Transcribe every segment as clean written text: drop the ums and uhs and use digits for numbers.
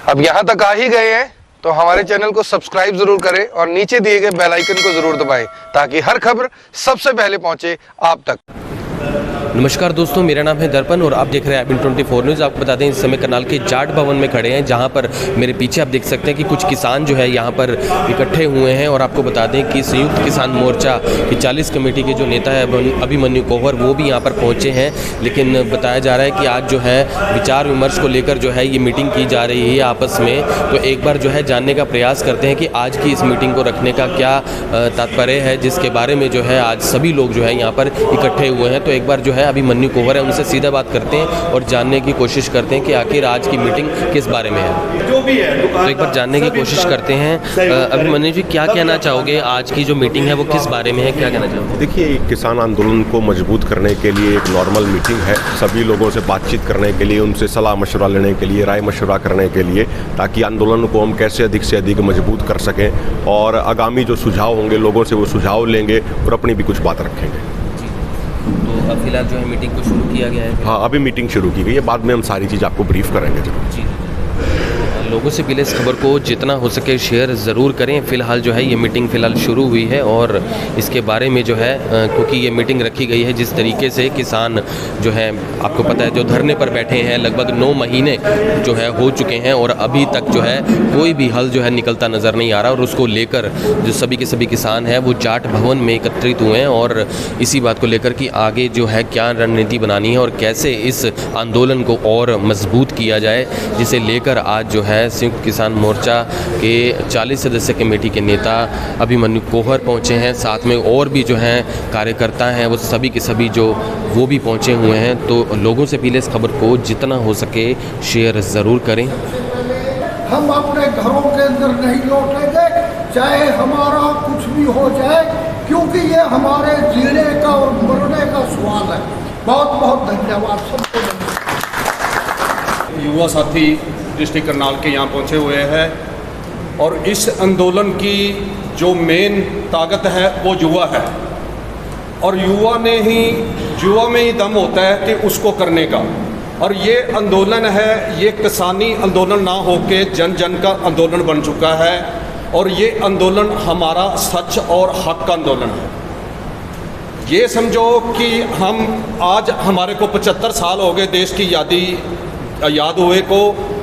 अब यहाँ तक आ ही गए हैं तो हमारे चैनल को सब्सक्राइब जरूर करें और नीचे दिए गए बेल आइकन को जरूर दबाएं ताकि हर खबर सबसे पहले पहुंचे आप तक। नमस्कार दोस्तों, मेरा नाम है दर्पण और आप देख रहे हैं IBN 24 न्यूज़। आपको बता दें इस समय करनाल के जाट भवन में खड़े हैं, जहां पर मेरे पीछे आप देख सकते हैं कि कुछ किसान जो है यहां पर इकट्ठे हुए हैं। और आपको बता दें कि संयुक्त किसान मोर्चा की 40 कमेटी के जो नेता है अभिमन्यु कोहर, वो भी यहां पर पहुंचे हैं। लेकिन बताया जा रहा है कि आज जो है विचार विमर्श को लेकर जो है ये मीटिंग की जा रही है आपस में। तो एक बार जो है जानने का प्रयास करते हैं कि आज की इस मीटिंग को रखने का क्या तात्पर्य है, जिसके बारे में जो है आज सभी लोग जो है यहाँ पर इकट्ठे हुए हैं। तो एक बार जो है अभिमन्यु कोहर है उनसे सीधा बात करते हैं और जानने की कोशिश करते हैं कि आखिर आज की मीटिंग किस बारे में है। जो भी है तो एक बार जानने की कोशिश करते हैं। अभिमन्यु जी, क्या कहना चाहोगे, आज की जो मीटिंग है वो किस बारे में है, क्या कहना चाहोगे? देखिए, किसान आंदोलन को मजबूत करने के लिए एक नॉर्मल मीटिंग है, सभी लोगों से बातचीत करने के लिए, उनसे सलाह मशवरा लेने के लिए, राय मशवरा करने के लिए, ताकि आंदोलन को हम कैसे अधिक से अधिक मजबूत कर सकें और आगामी जो सुझाव होंगे लोगों से वो सुझाव लेंगे और अपनी भी कुछ बात रखेंगे। तो अब फिलहाल जो है मीटिंग को शुरू किया गया है? हाँ, अभी मीटिंग शुरू की गई है, बाद में हम सारी चीज़ आपको ब्रीफ करेंगे जरूर। जी, लोगों से पहले इस खबर को जितना हो सके शेयर ज़रूर करें। फ़िलहाल जो है ये मीटिंग फ़िलहाल शुरू हुई है और इसके बारे में जो है क्योंकि ये मीटिंग रखी गई है जिस तरीके से किसान जो है आपको पता है जो धरने पर बैठे हैं, लगभग 9 महीने जो है हो चुके हैं और अभी तक जो है कोई भी हल जो है निकलता नज़र नहीं आ रहा। और उसको लेकर जो सभी के सभी किसान हैं वो जाट भवन में एकत्रित हुए हैं और इसी बात को लेकर कि आगे जो है क्या रणनीति बनानी है और कैसे इस आंदोलन को और मजबूत किया जाए, जिसे लेकर आज जो है संयुक्त किसान मोर्चा के 40 सदस्य कमेटी के नेता अभिमन्यु कोहर पहुंचे हैं। साथ में और भी जो हैं कार्यकर्ता हैं वो सभी के सभी जो वो भी पहुंचे हुए हैं। तो लोगों से पहले इस खबर को जितना हो सके शेयर ज़रूर करें। हम अपने घरों के अंदर नहीं लौटेंगे चाहे हमारा कुछ भी हो जाए, क्योंकि ये हमारे जीने का और मरने का सवाल है। बहुत बहुत धन्यवाद सबको। युवा साथी डिस्ट्रिक्ट करनाल के यहाँ पहुँचे हुए हैं और इस आंदोलन की जो मेन ताकत है वो युवा है और युवा में ही दम होता है कि उसको करने का। और ये आंदोलन है, ये किसानी आंदोलन ना होके जन जन का आंदोलन बन चुका है और ये आंदोलन हमारा सच और हक का आंदोलन है। ये समझो कि हम आज हमारे को 75 साल हो गए देश की आज़ाद हुए को,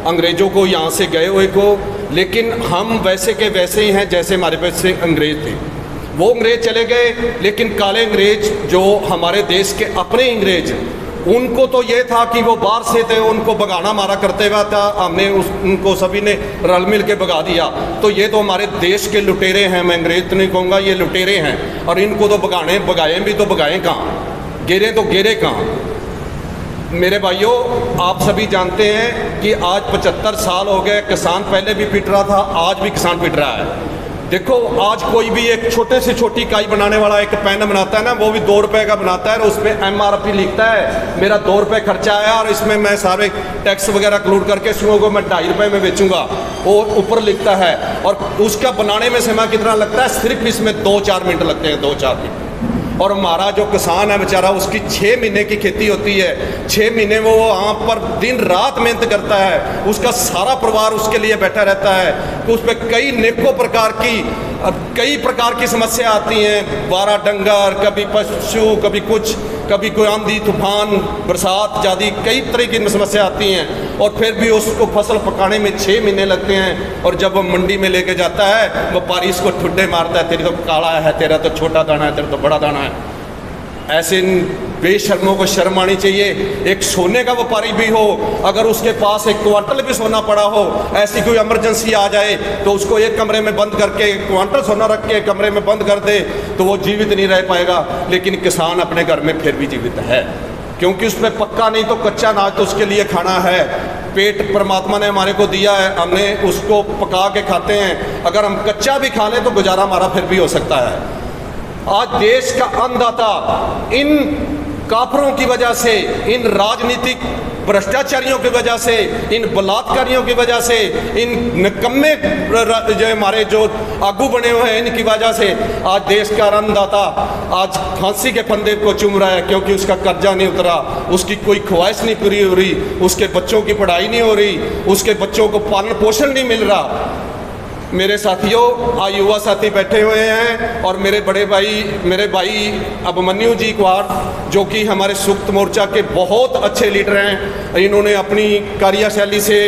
अंग्रेज़ों को यहाँ से गए हुए को, लेकिन हम वैसे के वैसे ही हैं जैसे हमारे पास से अंग्रेज़ थे। वो अंग्रेज़ चले गए, लेकिन काले अंग्रेज़ जो हमारे देश के अपने अंग्रेज़, उनको तो ये था कि वो बाहर से थे, उनको भगाना मारा करते हुआ था, हमने उनको सभी ने रल मिल के भगा दिया। तो ये तो हमारे देश के लुटेरे हैं, मैं अंग्रेज़ तो नहीं कहूँगा, ये लुटेरे हैं और इनको तो भगाए भी तो भगाएँ कहाँ, गिरे तो गिरे कहाँ। मेरे भाइयों, आप सभी जानते हैं कि आज 75 साल हो गए, किसान पहले भी पिट रहा था, आज भी किसान पिट रहा है। देखो, आज कोई भी एक छोटे से छोटी इकाई बनाने वाला एक पेन बनाता है ना, वो भी 2 रुपए का बनाता है और उसमें MRP लिखता है, मेरा 2 रुपये खर्चा आया और इसमें मैं सारे टैक्स वगैरह क्लूड करके इसको मैं 2.5 रुपये में बेचूंगा, वो ऊपर लिखता है। और उसका बनाने में समय कितना लगता है? सिर्फ इसमें 2-4 मिनट लगते हैं, 2-4 मिनट। और हमारा जो किसान है बेचारा, उसकी 6 महीने की खेती होती है, 6 महीने वो वहाँ पर दिन रात मेहनत करता है, उसका सारा परिवार उसके लिए बैठा रहता है। तो उस पर कई प्रकार की समस्या आती हैं, बारा डंगर, कभी पशु, कभी कुछ, कभी कोई आंधी तूफान, बरसात ज़्यादा, कई तरह की समस्या आती हैं और फिर भी उसको फसल पकाने में 6 महीने लगते हैं। और जब वो मंडी में लेके जाता है, व्यापारी इसको ठुड्डे मारता है, तेरी तो काला है, तेरा तो छोटा दाना है, तेरा तो बड़ा दाना है। ऐसे बेशर्मों को शर्म आनी चाहिए। एक सोने का व्यापारी भी हो, अगर उसके पास 1 क्वांटल भी सोना पड़ा हो, ऐसी कोई इमरजेंसी आ जाए तो उसको एक कमरे में बंद करके, 1 क्वांटल सोना रख के कमरे में बंद कर दे तो वो जीवित नहीं रह पाएगा। लेकिन किसान अपने घर में फिर भी जीवित है, क्योंकि उसमें पक्का नहीं तो कच्चा अनाज तो उसके लिए खाना है। पेट परमात्मा ने हमारे को दिया है, हमने उसको पका के खाते हैं। अगर हम कच्चा भी खा लें तो गुजारा हमारा फिर भी हो सकता है। आज देश का अन्नदाता इन काफरों की वजह से, इन राजनीतिक भ्रष्टाचारियों की वजह से, इन बलात्कारियों की वजह से, इन निकम्मे जो हमारे जो आगू बने हुए हैं, इनकी वजह से आज देश का अन्नदाता आज फांसी के फंदे को चूम रहा है, क्योंकि उसका कर्जा नहीं उतरा, उसकी कोई ख्वाहिश नहीं पूरी हो रही, उसके बच्चों की पढ़ाई नहीं हो रही, उसके बच्चों को पालन पोषण नहीं मिल रहा। मेरे साथियों, आज युवा साथी बैठे हुए हैं और मेरे भाई अभिमन्यु जी क्वार, जो कि हमारे संयुक्त मोर्चा के बहुत अच्छे लीडर हैं। इन्होंने अपनी कार्यशैली से,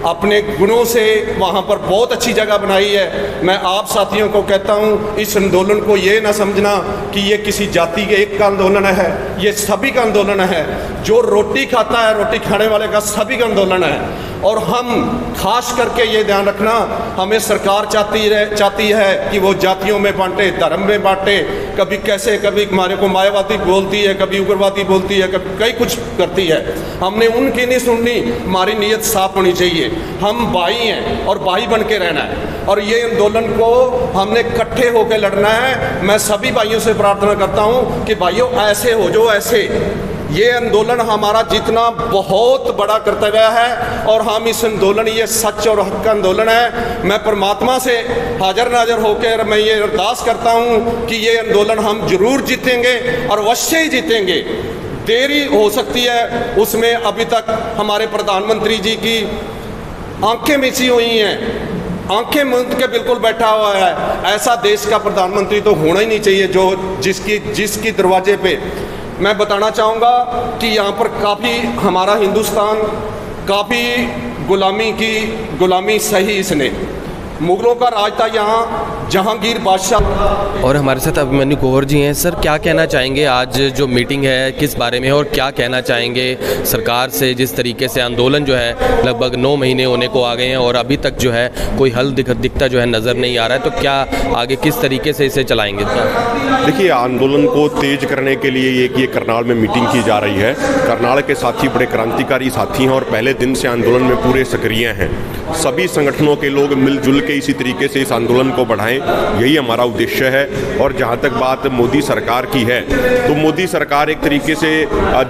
अपने गुणों से वहाँ पर बहुत अच्छी जगह बनाई है। मैं आप साथियों को कहता हूँ, इस आंदोलन को ये ना समझना कि ये किसी जाति के एक का आंदोलन है, ये सभी का आंदोलन है। जो रोटी खाता है, रोटी खाने वाले का सभी का आंदोलन है। और हम खास करके ये ध्यान रखना, हमें सरकार चाहती है कि वो जातियों में बांटे, धर्म में बांटे, कभी कैसे, कभी हमारे को मायावादी बोलती है, कभी उग्रवादी बोलती है, कभी कई कुछ करती है। हमने उनकी नहीं सुननी, हमारी नीयत साफ होनी चाहिए। हम भाई हैं और भाई बन के रहना है, और ये आंदोलन को हमने इकट्ठे होकर लड़ना है। मैं सभी भाइयों से प्रार्थना करता हूँ कि भाइयों ऐसे हो जो ऐसे, ये आंदोलन हमारा जितना बहुत बड़ा कर्तव्य है, और हम इस आंदोलन, ये सच और हक का आंदोलन है। मैं परमात्मा से हाजिर नाजिर होकर मैं ये अरदास करता हूँ कि ये आंदोलन हम जरूर जीतेंगे और अवश्य ही जीतेंगे। देरी हो सकती है उसमें, अभी तक हमारे प्रधानमंत्री जी की आंखें मिची हुई हैं, आंखें मूंद के बिल्कुल बैठा हुआ है। ऐसा देश का प्रधानमंत्री तो होना ही नहीं चाहिए जो जिसकी दरवाजे पे, मैं बताना चाहूँगा कि यहाँ पर काफ़ी हमारा हिंदुस्तान काफ़ी गुलामी सही, इसने मुगलों का राज था यहाँ, जहांगीर बादशाह। और हमारे साथ अभिमन्यु कोहर जी हैं। सर, क्या कहना चाहेंगे आज जो मीटिंग है किस बारे में, और क्या कहना चाहेंगे सरकार से, जिस तरीके से आंदोलन जो है लगभग 9 महीने होने को आ गए हैं और अभी तक जो है कोई हल दिखता जो है नज़र नहीं आ रहा है, तो क्या आगे किस तरीके से इसे चलाएंगे? देखिए, आंदोलन को तेज करने के लिए ये करनाल में मीटिंग की जा रही है। करनाल के साथी बड़े क्रांतिकारी साथी हैं और पहले दिन से आंदोलन में पूरे सक्रिय हैं। सभी संगठनों के लोग मिलजुल के इसी तरीके से इस आंदोलन को बढ़ाएं, यही हमारा उद्देश्य है। और जहां तक बात मोदी सरकार की है, तो मोदी सरकार एक तरीके से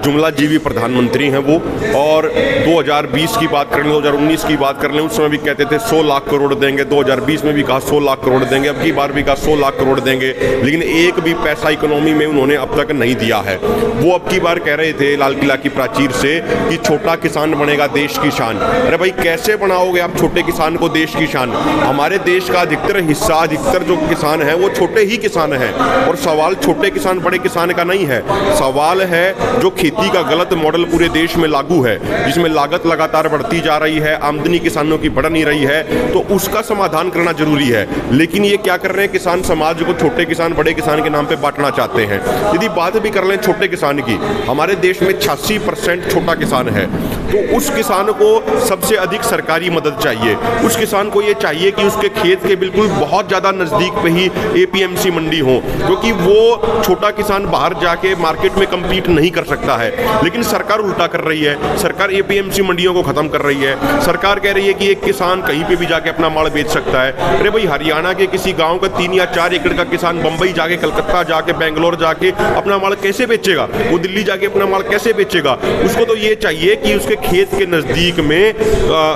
जुमलाजीवी प्रधानमंत्री हैं वो। और 2020 की बात कर लें, 2019 की बात कर लें, उस समय भी कहते थे 100 लाख करोड़ देंगे, 2020 में भी कहा 100 लाख करोड़ देंगे, अब की बार भी कहा 100 लाख करोड़ देंगे, लेकिन एक भी पैसा इकोनॉमी में उन्होंने अब तक नहीं दिया है। वो अब की बार कह रहे थे लाल किला की प्राचीर से कि छोटा किसान बनेगा देश की शान। अरे भाई, कैसे बनाओगे आप छोटे किसान को देश की शान? हमारे देश का अधिकतर हिस्सा, अधिकतर जो किसान है वो छोटे ही किसान हैं। और सवाल छोटे किसान बड़े किसान का नहीं है, सवाल है जो खेती का गलत मॉडल पूरे देश में लागू है, जिसमें लागत लगातार बढ़ती जा रही है, आमदनी किसानों की बढ़ नहीं रही है, तो उसका समाधान करना जरूरी है। लेकिन ये क्या कर रहे हैं, किसान समाज को छोटे किसान बड़े किसान के नाम पे बांटना चाहते हैं। यदि बात भी कर लें छोटे किसान की, हमारे देश में 86% छोटा किसान है, तो उस किसान को सबसे अधिक सरकारी मदद चाहिए। उस किसान को ये चाहिए कि उसके खेत के बिल्कुल बहुत ज़्यादा नज़दीक पे ही APMC मंडी हो, क्योंकि वो छोटा किसान बाहर जाके मार्केट में कम्पीट नहीं कर सकता है। लेकिन सरकार उल्टा कर रही है, सरकार APMC मंडियों को ख़त्म कर रही है। सरकार कह रही है कि एक किसान कहीं पर भी जाके अपना माल बेच सकता है। अरे भाई, हरियाणा के किसी गाँव का 3 या 4 एकड़ का किसान बम्बई जाके, कलकत्ता जाके, बेंगलोर जाके अपना माल कैसे बेचेगा? वो दिल्ली जाके अपना माल कैसे बेचेगा? उसको तो ये चाहिए कि उसके खेत के नज़दीक में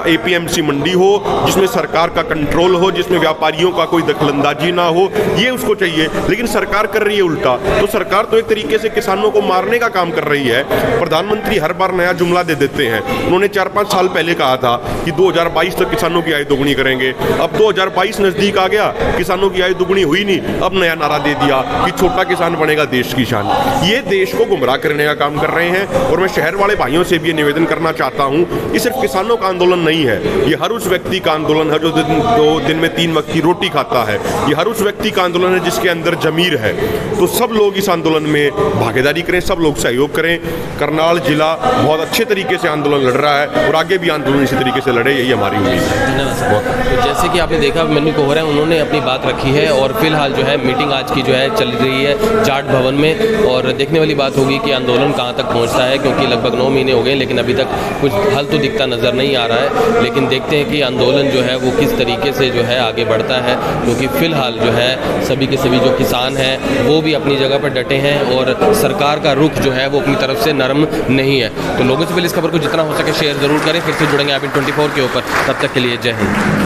APMC मंडी हो, जिसमें सरकार का कंट्रोल हो, जिसमें व्यापारियों का कोई दखलंदाजी ना हो, ये उसको चाहिए। लेकिन सरकार कर रही है उल्टा। तो सरकार तो एक तरीके से किसानों को मारने का काम कर रही है। प्रधानमंत्री हर बार नया जुमला दे देते हैं। उन्होंने 4-5 साल पहले कहा था कि 2022 तक किसानों की आय दोगुनी करेंगे। अब 2022 नजदीक आ गया, किसानों की आय दुगुनी हुई नहीं। अब नया नारा दे दिया कि छोटा किसान बनेगा देश की शान। ये देश को गुमराह करने का काम कर रहे हैं। और मैं शहर वाले भाइयों से भी ये निवेदन करना चाहता हूँ, ये सिर्फ किसानों का आंदोलन नहीं है, ये हर उस व्यक्ति का आंदोलन है जो दिन में 3 वक्त की रोटी खाता है। ये हर उस व्यक्ति का आंदोलन है जिसके अंदर जमीर है। तो सब लोग इस आंदोलन में भागीदारी करें, सब लोग सहयोग करें। करनाल जिला बहुत अच्छे तरीके से आंदोलन लड़ रहा है और आगे भी आंदोलन इसी तरीके से लड़े, यही हमारी उम्मीद है। धन्यवाद सर। तो जैसे कि आपने देखा, अभिमन्यु कोहर हैं, उन्होंने अपनी बात रखी है और फिलहाल जो है मीटिंग आज की जो है चल रही है जाट भवन में। और देखने वाली बात होगी कि आंदोलन कहाँ तक पहुँचता है, क्योंकि लगभग 9 महीने हो गए लेकिन अभी तक कुछ हल तो दिखता नज़र नहीं आ रहा है। लेकिन देखते हैं कि आंदोलन जो है वो किस तरीके से जो है आगे बढ़ता है, क्योंकि फ़िलहाल जो है सभी के सभी जो किसान हैं वो भी अपनी जगह पर डटे हैं और सरकार का रुख जो है वो अपनी तरफ से नरम नहीं है। तो लोगों से पहले इस खबर को जितना हो सके शेयर ज़रूर करें। फिर से जुड़ेंगे IB 24 के ऊपर, तब तक के लिए जय हिंद।